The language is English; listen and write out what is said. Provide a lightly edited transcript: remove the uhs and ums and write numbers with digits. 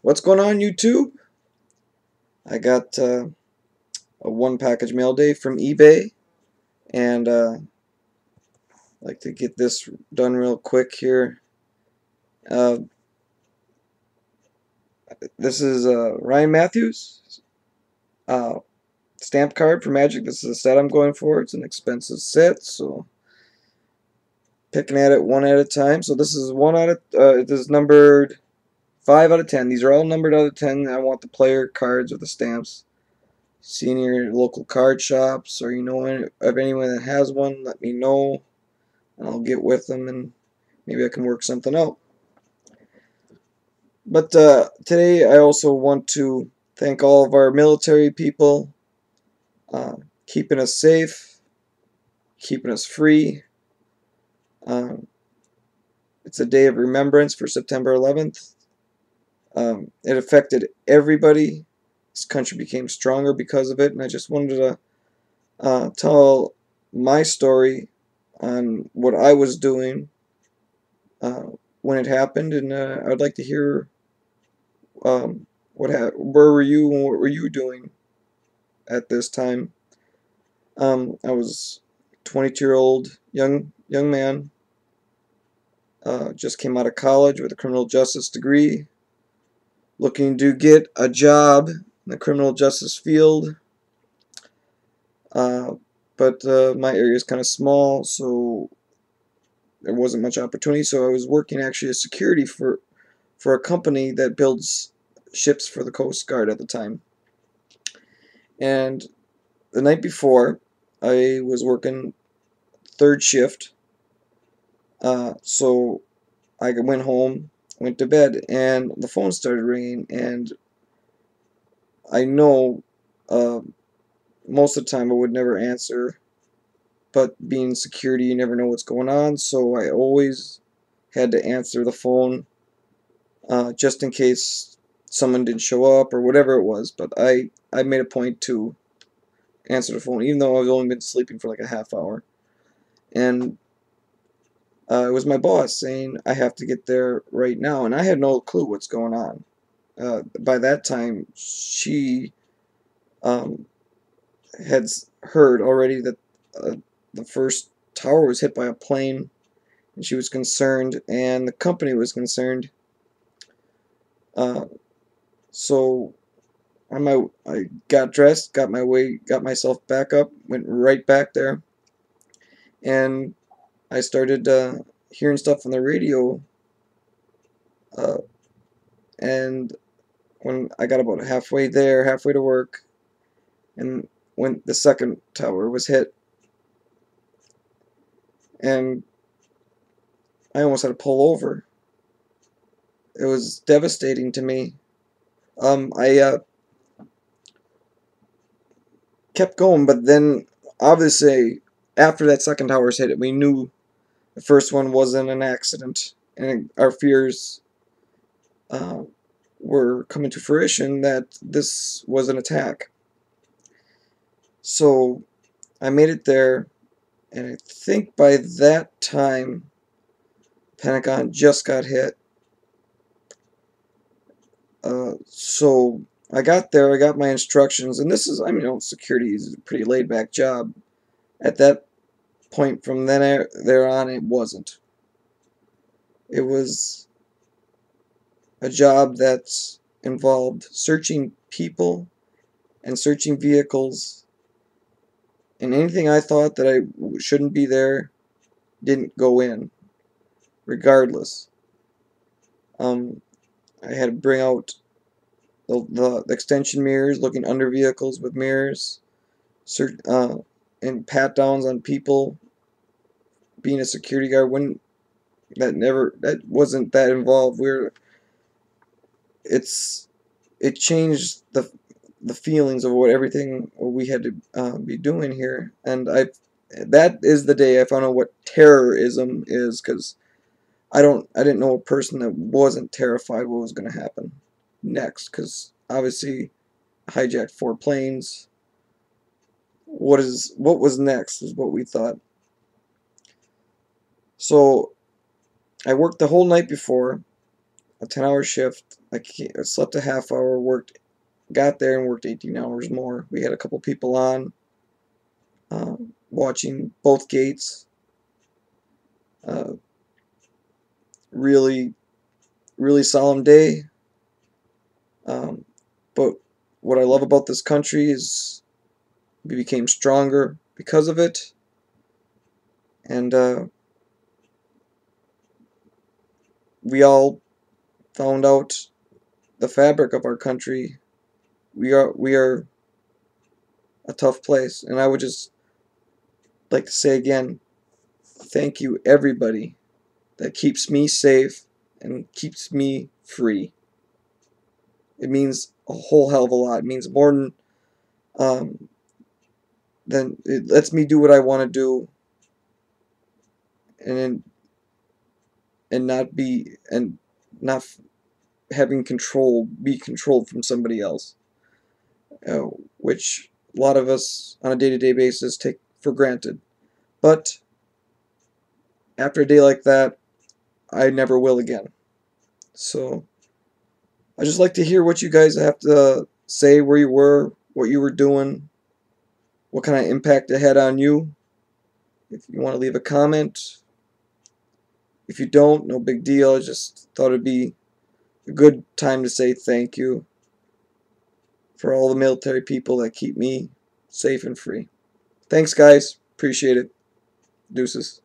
What's going on, YouTube? I got a one package mail day from eBay, and I'd like to get this done real quick here. Uh, this is Ryan Matthews uh, stamp card for Magic. This is a set I'm going for. It's an expensive set, so picking at it one at a time. So this is one out of this is numbered 5 out of 10. These are all numbered out of 10. I want the player cards with the stamps. See in your local card shops, or you know of anyone that has one, let me know, and I'll get with them, and maybe I can work something out. But today I also want to thank all of our military people, uh, keeping us safe, keeping us free. Um, it's a day of remembrance for September 11th. It affected everybody. This country became stronger because of it, and I just wanted to tell my story on what I was doing uh, when it happened, and I'd like to hear where were you and what were you doing at this time. I was a 22-year-old young man, just came out of college with a criminal justice degree, looking to get a job in the criminal justice field. Uh, but my area is kind of small, so there wasn't much opportunity. So I was working actually as security for a company that builds ships for the Coast Guard at the time. And the night before, I was working third shift, so I went home, went to bed, and the phone started ringing. And I know uh, most of the time I would never answer, but being security, you never know what's going on, so I always had to answer the phone just in case someone didn't show up or whatever it was. But I made a point to answer the phone, even though I've only been sleeping for like a half hour. And it was my boss saying I have to get there right now, and I had no clue what's going on. By that time, she um, had heard already that the first tower was hit by a plane, and she was concerned, and the company was concerned. Uh, so I got dressed, got myself back up, went right back there, and I started hearing stuff on the radio. Uh, and when I got about halfway there, halfway to work, and when the second tower was hit, and I almost had to pull over. It was devastating to me. I kept going, but then obviously after that second tower was hit, we knew the first one wasn't an accident, and our fears uh, were coming to fruition that this was an attack. So I made it there, and I think by that time, Pentagon just got hit. So I got there, I got my instructions, and this is, I mean, security is a pretty laid back job. At that point, from then there on, it wasn't. It was a job that involved searching people and searching vehicles, and anything I thought that I shouldn't be there didn't go in, regardless. I had to bring out the extension mirrors, looking under vehicles with mirrors, search, and pat downs on people. Being a security guard, when that wasn't that involved. It changed the feelings of what we had to be doing here, and that is the day I found out what terrorism is, because I didn't know a person that wasn't terrified what was going to happen next, because obviously hijacked 4 planes. What was next is what we thought. So I worked the whole night before, a 10-hour shift. I slept a half hour, got there and worked 18 hours more. We had a couple people on watching both gates. Uh, really, really solemn day. But what I love about this country is we became stronger because of it, and we all found out the fabric of our country. We are a tough place, and I would just like to say again, thank you everybody that keeps me safe and keeps me free. It means a whole hell of a lot. It means more um, than it lets me do what I want to do, and and not be and not having be controlled from somebody else, uh, which a lot of us on a day-to-day basis take for granted. But after a day like that, I never will again. So I just like to hear what you guys have to say, where you were, what you were doing, what kind of impact it had on you. If you want to leave a comment, if you don't, no big deal. I just thought it'd be a good time to say thank you for all the military people that keep me safe and free. Thanks, guys. Appreciate it. Deuces.